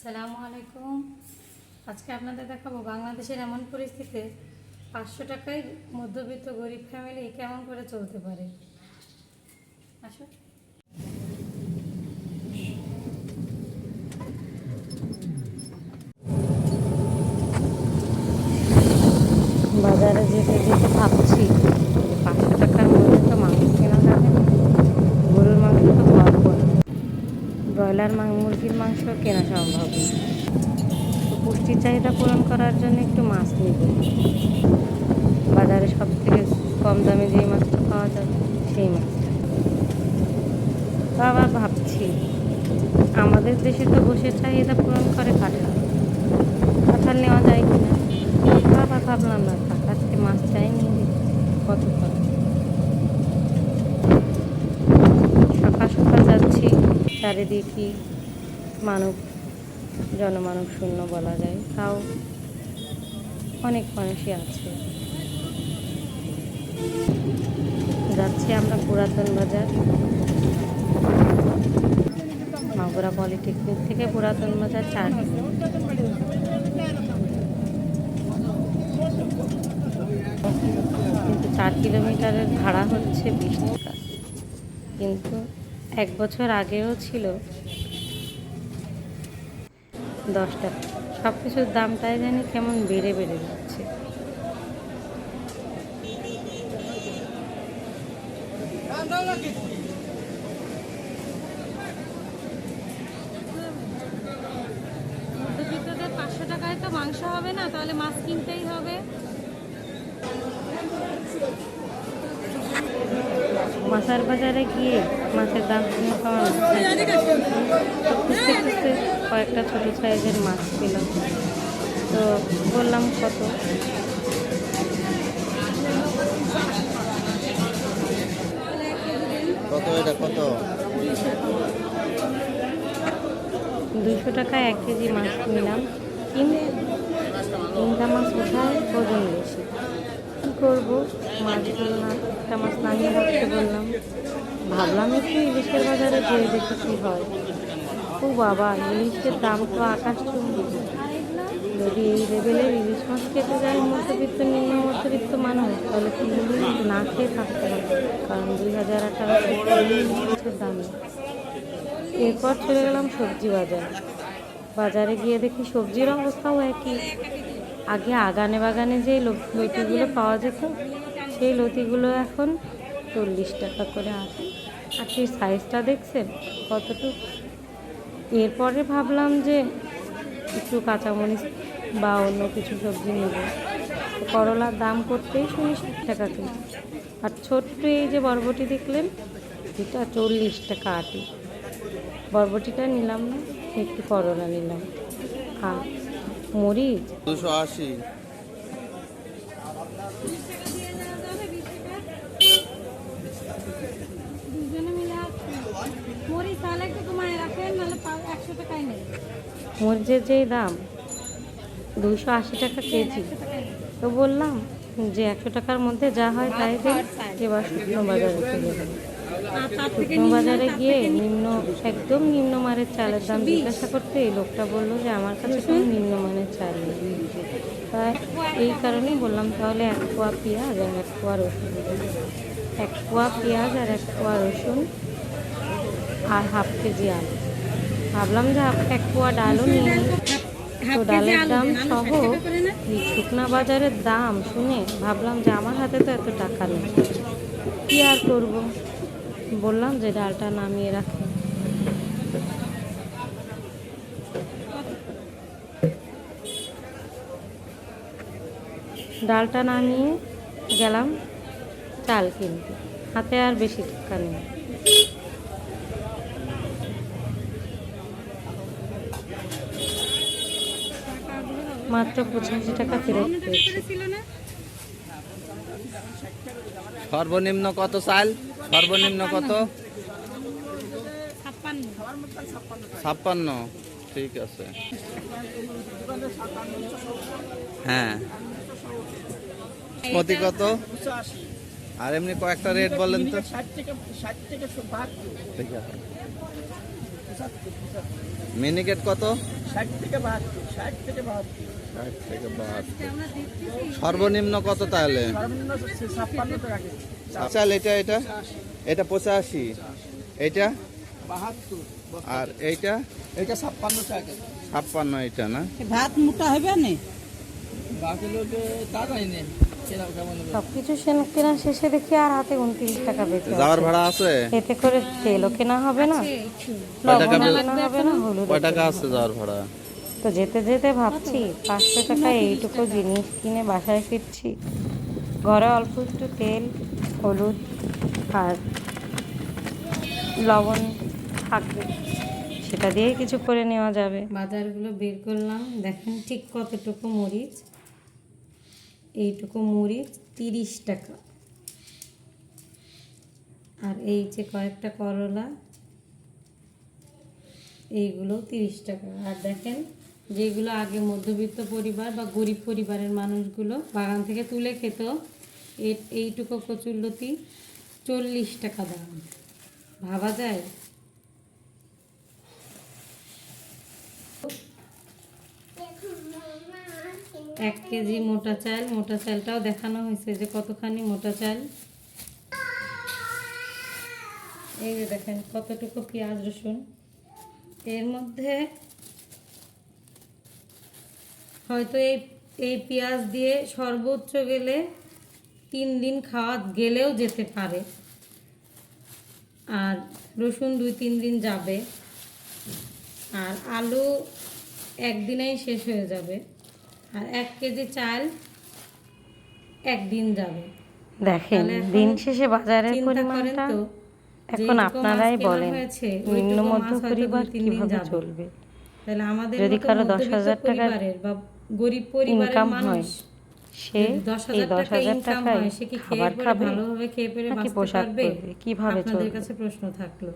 আসসালামু আলাইকুম। আজকে আপনাদের দেখাবো বাংলাদেশের এমন পরিস্থিতিতে 500 টাকায় মধ্যবিত্ত গরিব ফ্যামিলি কেমন করে চলতে পারে। আসো। বাজারে যেতে যেতে ভাবছি 500 টাকার মধ্যে তো মাংস কেনা যাবে না, গরুর মাংস তো পাবো না, ব্রয়লার মুরগির মাংস কেনা সম্ভব না। তো পুষ্টির চাহিদা পূরণ করার জন্য একটু মাছ নিব। বাজারে সব থেকে কম দামে যেই মাছটা পাওয়া যাবে সেই মাছটা। তো আবার ভাবছি আমাদের দেশে তো বসে চাহিদা পূরণ করে কাঁঠাল, কাঁঠাল নেওয়া যায় কিনা। আবার ভাবলাম না, কাকার থেকে মাছ চাই নিয়ে কত করে। সকাল সকাল যাচ্ছি, চারিদিকে জনমানব শূন্য বলা যায়, তাও অনেক মানুষই আছে। যাচ্ছি আমরা পুরাতন বাজার, মাগুরা পলিটেকনিক থেকে পুরাতন বাজার 4 কিন্তু 4 কিলোমিটারের ভাড়া হচ্ছে 20 টাকা, কিন্তু 1 বছর আগেও ছিল 10 টাকা। সব কিছুর দামটাই জানি কেমন বেড়ে বেড়ে যাচ্ছে। মধ্যবিত্তদের 500 টাকায় তো মাংস হবে না, তাহলে মাছ কিনতেই হবে। মাছের বাজারে গিয়ে মাছের দাম শুনে খাওয়া খুঁজতে খুঁজতে কয়েকটা ছোটো সাইজের মাছ পেলাম। তো বললাম কত, এটা কত? 200 টাকায় 1 কেজি মাছ নিলাম, কিন্তু তিনটা মাছ কোথায় ওজন বেশি। কী করবো, মাছগুলো না, একটা মাছ নামিয়ে রাখতে বললাম। ভাবলাম একটু ইলিশের বাজারে যেয়ে দেখে কী হয়। ও বাবা, ইলিশের দাম তো আকাশচুম্বী। যদি এই লেভেলের ইলিশ মাছ খেতে যায় নিম্ন মধ্যবিত্ত মানুষ, তাহলে কি ইলিশ না খেয়ে থাকতে হবে, কারণ 2018 দামে। এরপর চলে গেলাম সবজি বাজারে গিয়ে দেখি সবজির অবস্থাও একই। আগে আগানে বাগানে যে লতিগুলো পাওয়া যেত, সেই লতিগুলো এখন 40 টাকা করে আসে। আর সেই সাইজটা দেখছেন কতটুকু। এরপরে ভাবলাম যে একটু কাঁচামরিচ বা অন্য কিছু সবজি নেব। করলার দাম করতেই শুনি 60 টাকা কেজি। আর ছোট্ট এই যে বরবটি দেখলেন, এটা 40 টাকা আটি। বরবটিটা নিলাম না, একটু করলা নিলাম। আর মরিচ 280। মরিচের যেই দাম 280 টাকা কেজি। তো বললাম যে 100 টাকার মধ্যে যা হয় তাই দিই। এবার শুকনো বাজারে চলে গেলাম। শুকনো বাজারে গিয়ে একদম নিম্নমানের চালের দাম জিজ্ঞাসা করতে এই লোকটা বললো যে আমার কাছে কোনো নিম্নমানের চাল নেই। তাই এই কারণেই বললাম তাহলে 1 পোয়া পেঁয়াজ আর 1 পোয়া রসুন, 1 পোয়া পেঁয়াজ আর 1 পোয়া রসুন আর হাফ কেজি আলু। ভাবলাম যে 1 পোয়া ডালও নিয়ে নিই। তো ডালের দাম সহ এই শুকনা বাজারের দাম শুনে ভাবলাম যে আমার হাতে তো এত টাকা নেই, কী আর করবো। বললাম যে ডালটা নামিয়ে রাখি। ডালটা নামিয়ে গেলাম চাল কিনতে, হাতে আর বেশি টাকা নেই। মাত্র 85 টাকা ফেরত পেয়েছি। সর্বনিম্ন কত চাল? সর্বনিম্ন কত? 56। ঠিক আছে, হ্যাঁ। প্রতি কত? আর এমনি কয়েকটা রেট বলেন তো। মিনিকেট কত? 60 থেকে 72 সর্বনিম্ন কত তাহলে? চাল এটা এটা এটা 85, এটা 72 আর এইটা এটা 56 টাকা 56, এটা না? ভাত মোটা হবে না বাকি লোকে তা জানি না কেমন হবে। সবকিছু কেনা শেষে দেখি আর হাতে 29 টাকা বেঁচে যাওয়ার আছে। ভাড়া আছে? এতে করে তেলও কেনা হবে না, কয় টাকা লবণও বিল? কেনা হবে না, হলুদ। কয় টাকা আছে যাওয়ার ভাড়া? তো যেতে যেতে ভাবছি 500 টাকায় এইটুকু জিনিস কিনে বাসায় ফিরছি। ঘরে অল্প একটু তেল, হলুদ আর লবণ থাকবে, সেটা দিয়ে কিছু করে নেওয়া যাবে। বাজারগুলো বের করলাম, দেখেন ঠিক কতটুকু মরিচ। এইটুকু মরিচ 30 টাকা, আর এই যে কয়েকটা করলা এইগুলো 30 টাকা। আর দেখেন যেগুলো আগে মধ্যবিত্ত পরিবার বা গরিব পরিবারের মানুষগুলো বাগান থেকে তুলে খেত, এইটুকু কচুরলতি 40 টাকা দাম। ভাবা যায়? এক কেজি মোটা চাল, মোটা চালটাও দেখানো হয়েছে যে কতখানি মোটা চাল। এই যে দেখেন কতটুকু পেঁয়াজ রসুন। এর মধ্যে হয়তো এই পেঁয়াজ দিয়ে সর্বোচ্চ গেলে 3 দিন খাওয়া গেলেও যেতে পারে, আর রসুন 2-3 দিন যাবে, আর আলু একদিনেই শেষ হয়ে যাবে, আর 1 কেজি চাল একদিন যাবে। দেখেন দিন শেষে বাজারের পরিমাণটা এখন আপনারাই বলেন নিম্ন মধ্য পরিবার কিভাবে চলবে। তাহলে আমাদের যদি মতো কারো মধ্যবিত্ত 10,000 টাকার পরিবারের বা গরিব পরিবারের ইনকাম হয়, মানুষ সে এই 10,000 টাকা 10,000 ইনকাম টাকায় হয়, সে কি খাবার খেয়ে পরে খাবে ভালোভাবে খেয়ে পরে নাকি বাঁচতে পোশাক পারবে? পরবে, কিভাবে আপনাদের চলবে? কাছে প্রশ্ন থাকলো।